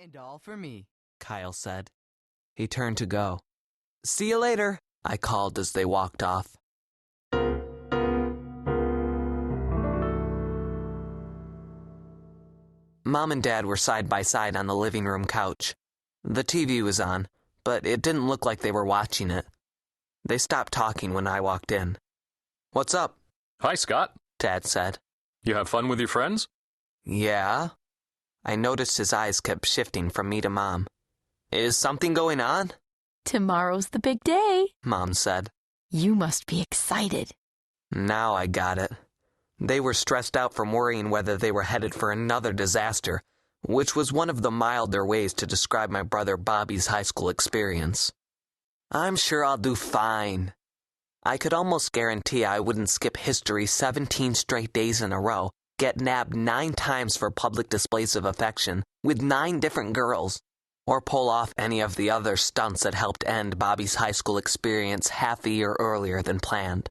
And all for me, Kyle said. He turned to go. See you later, I called as they walked off. Mom and Dad were side by side on the living room couch. The TV was on, but it didn't look like they were watching it. They stopped talking when I walked in. What's up? Hi, Scott, Dad said. You have fun with your friends? Yeah. I noticed his eyes kept shifting from me to Mom. Is something going on? Tomorrow's the big day, Mom said. You must be excited. Now I got it. They were stressed out from worrying whether they were headed for another disaster, which was one of the milder ways to describe my brother Bobby's high school experience. I'm sure I'll do fine. I could almost guarantee I wouldn't skip history 17 straight days in a row, get nabbed 9 times for public displays of affection with 9 different girls, or pull off any of the other stunts that helped end Bobby's high school experience half a year earlier than planned.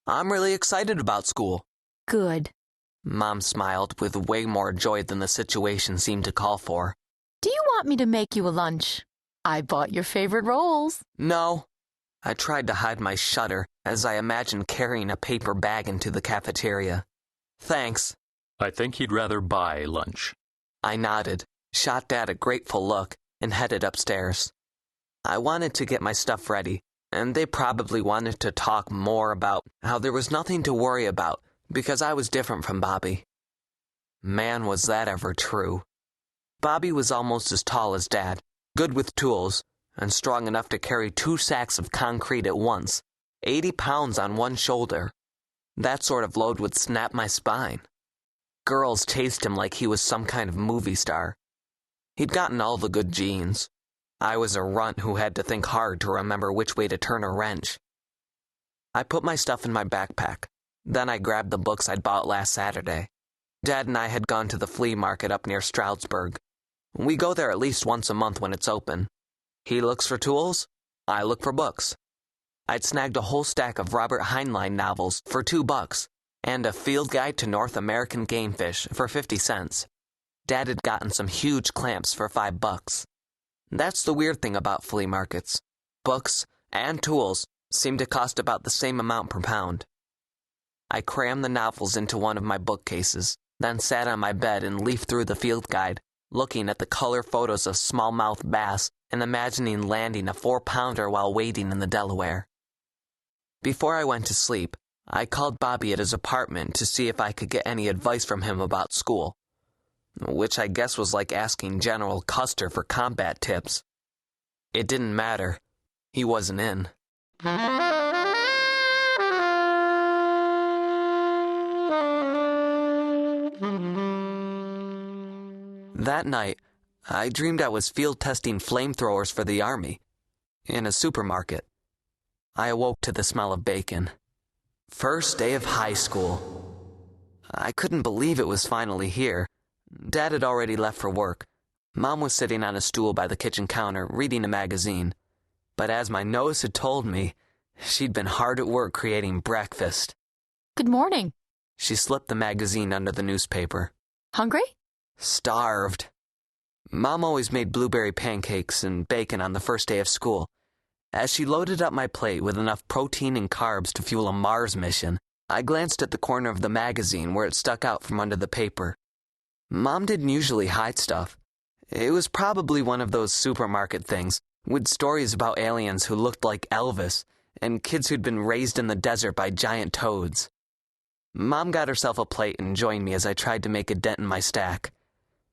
I'm really excited about school. Good. Mom smiled with way more joy than the situation seemed to call for. Do you want me to make you a lunch? I bought your favorite rolls. No. I tried to hide my shudder as I imagined carrying a paper bag into the cafeteria. Thanks. I think he'd rather buy lunch. I nodded, shot Dad a grateful look, and headed upstairs. I wanted to get my stuff ready, and they probably wanted to talk more about how there was nothing to worry about because I was different from Bobby. Man, was that ever true. Bobby was almost as tall as Dad, good with tools, and strong enough to carry 2 sacks of concrete at once, 80 pounds on one shoulder. That sort of load would snap my spine. Girls chased him like he was some kind of movie star. He'd gotten all the good genes. I was a runt who had to think hard to remember which way to turn a wrench. I put my stuff in my backpack. Then I grabbed the books I'd bought last Saturday. Dad and I had gone to the flea market up near Stroudsburg. We go there at least once a month when it's open. He looks for tools, I look for books. I'd snagged a whole stack of Robert Heinlein novels for $2 and a field guide to North American game fish for 50 cents. Dad had gotten some huge clamps for $5. That's the weird thing about flea markets. Books and tools seem to cost about the same amount per pound. I crammed the novels into one of my bookcases, then sat on my bed and leafed through the field guide, looking at the color photos of smallmouth bass and imagining landing a 4-pounder while wading in the Delaware. Before I went to sleep, I called Bobby at his apartment to see if I could get any advice from him about school, which I guess was like asking General Custer for combat tips. It didn't matter. He wasn't in. That night, I dreamed I was field testing flamethrowers for the Army in a supermarket. I awoke to the smell of bacon. First day of high school. I couldn't believe it was finally here. Dad had already left for work. Mom was sitting on a stool by the kitchen counter reading a magazine. But as my nose had told me, she'd been hard at work creating breakfast. Good morning. She slipped the magazine under the newspaper. Hungry? Starved. Mom always made blueberry pancakes and bacon on the first day of school. As she loaded up my plate with enough protein and carbs to fuel a Mars mission, I glanced at the corner of the magazine where it stuck out from under the paper. Mom didn't usually hide stuff. It was probably one of those supermarket things with stories about aliens who looked like Elvis and kids who'd been raised in the desert by giant toads. Mom got herself a plate and joined me as I tried to make a dent in my stack.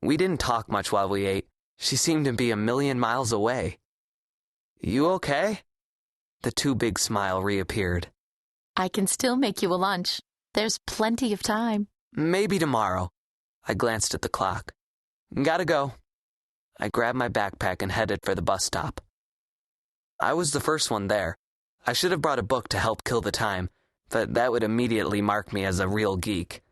We didn't talk much while we ate. She seemed to be a million miles away. You okay? The too big smile reappeared. I can still make you a lunch. There's plenty of time. Maybe tomorrow. I glanced at the clock. Gotta go. I grabbed my backpack and headed for the bus stop. I was the first one there. I should have brought a book to help kill the time, but that would immediately mark me as a real geek.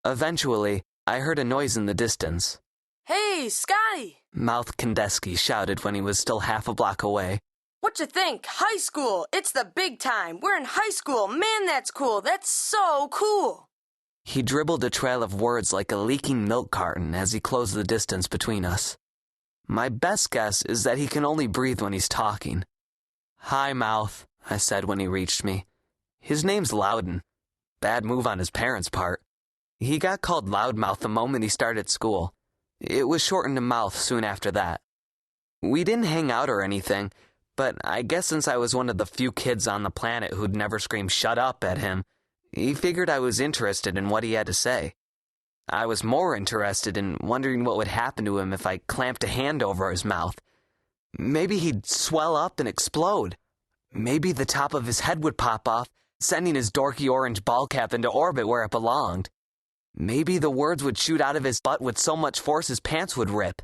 Eventually, I heard a noise in the distance. Hey, Scotty! Mouth Kandeski shouted when he was still half a block away. What you think? High school! It's the big time! We're in high school! Man, that's cool! That's so cool! He dribbled a trail of words like a leaking milk carton as he closed the distance between us. My best guess is that he can only breathe when he's talking. "Hi, Mouth," I said when he reached me. His name's Loudon. Bad move on his parents' part. He got called Loudmouth the moment he started school. It was shortened to Mouth soon after that. We didn't hang out or anything, but I guess since I was one of the few kids on the planet who'd never scream "shut up" at him, he figured I was interested in what he had to say. I was more interested in wondering what would happen to him if I clamped a hand over his mouth. Maybe he'd swell up and explode. Maybe the top of his head would pop off, sending his dorky orange ball cap into orbit where it belonged. Maybe the words would shoot out of his butt with so much force his pants would rip.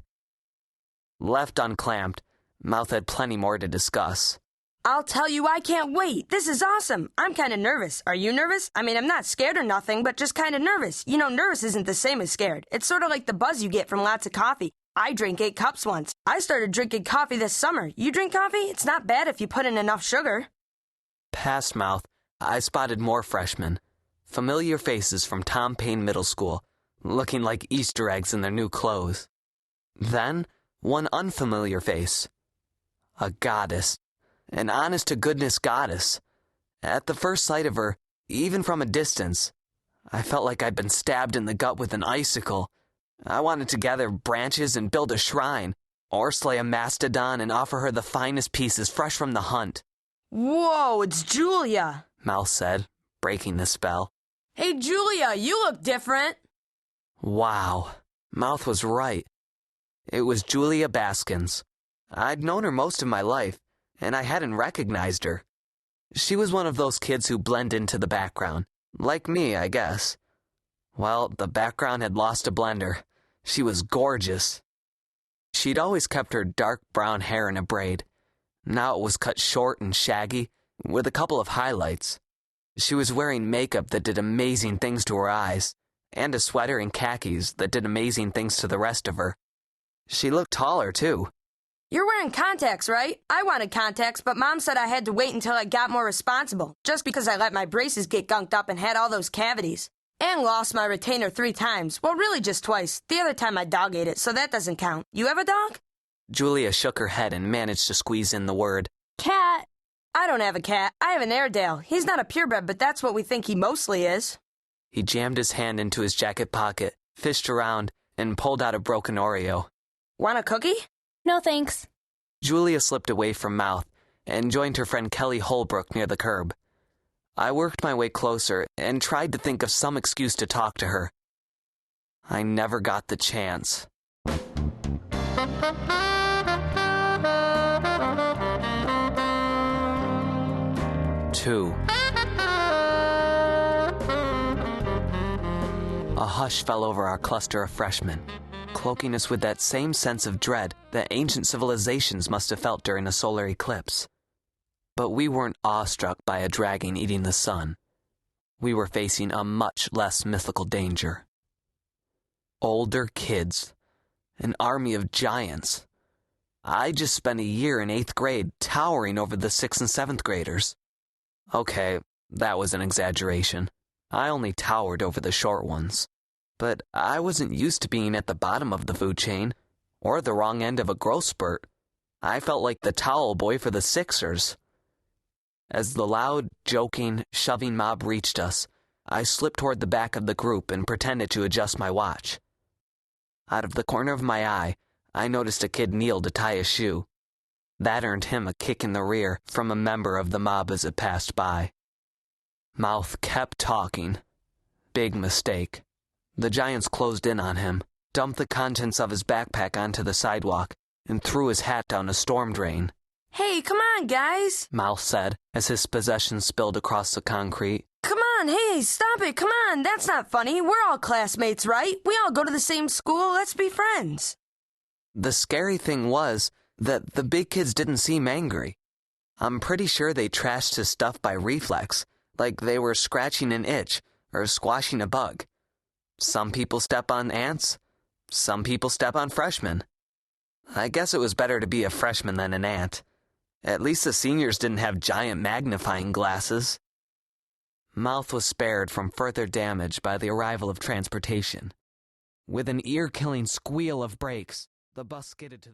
Left unclamped, Mouth had plenty more to discuss. I'll tell you, I can't wait. This is awesome. I'm kind of nervous. Are you nervous? I mean, I'm not scared or nothing, but just kind of nervous. You know, nervous isn't the same as scared. It's sort of like the buzz you get from lots of coffee. I drank 8 cups once. I started drinking coffee this summer. You drink coffee? It's not bad if you put in enough sugar. Past Mouth, I spotted more freshmen. Familiar faces from Tom Paine Middle School, looking like Easter eggs in their new clothes. Then, one unfamiliar face. A goddess. An honest-to-goodness goddess. At the first sight of her, even from a distance, I felt like I'd been stabbed in the gut with an icicle. I wanted to gather branches and build a shrine, or slay a mastodon and offer her the finest pieces fresh from the hunt. Whoa, it's Julia, Mouth said, breaking the spell. Hey, Julia, you look different. Wow, Mouth was right. It was Julia Baskins. I'd known her most of my life, and I hadn't recognized her. She was one of those kids who blend into the background. Like me, I guess. Well, the background had lost a blender. She was gorgeous. She'd always kept her dark brown hair in a braid. Now it was cut short and shaggy, with a couple of highlights. She was wearing makeup that did amazing things to her eyes, and a sweater and khakis that did amazing things to the rest of her. She looked taller, too. You're wearing contacts, right? I wanted contacts, but Mom said I had to wait until I got more responsible, just because I let my braces get gunked up and had all those cavities. And lost my retainer 3 times. Well, really just twice. The other time my dog ate it, so that doesn't count. You have a dog? Julia shook her head and managed to squeeze in the word. Cat. I don't have a cat. I have an Airedale. He's not a purebred, but that's what we think he mostly is. He jammed his hand into his jacket pocket, fished around, and pulled out a broken Oreo. Want a cookie? No thanks. Julia slipped away from Mouth and joined her friend Kelly Holbrook near the curb. I worked my way closer and tried to think of some excuse to talk to her. I never got the chance. 2. A hush fell over our cluster of freshmen, cloaking us with that same sense of dread that ancient civilizations must have felt during a solar eclipse. But we weren't awestruck by a dragon eating the sun. We were facing a much less mythical danger. Older kids. An army of giants. I just spent a year in 8th grade towering over the 6th and 7th graders. Okay, that was an exaggeration. I only towered over the short ones. But I wasn't used to being at the bottom of the food chain, or the wrong end of a growth spurt. I felt like the towel boy for the Sixers. As the loud, joking, shoving mob reached us, I slipped toward the back of the group and pretended to adjust my watch. Out of the corner of my eye, I noticed a kid kneel to tie a shoe. That earned him a kick in the rear from a member of the mob as it passed by. Mouth kept talking. Big mistake. The giants closed in on him, dumped the contents of his backpack onto the sidewalk, and threw his hat down a storm drain. Hey, come on, guys, Mouth said as his possessions spilled across the concrete. Come on, hey, stop it, come on, that's not funny. We're all classmates, right? We all go to the same school, let's be friends. The scary thing was that the big kids didn't seem angry. I'm pretty sure they trashed his stuff by reflex, like they were scratching an itch or squashing a bug. Some people step on ants, some people step on freshmen. I guess it was better to be a freshman than an ant. At least the seniors didn't have giant magnifying glasses. Mouth was spared from further damage by the arrival of transportation. With an ear-killing squeal of brakes, the bus skidded to the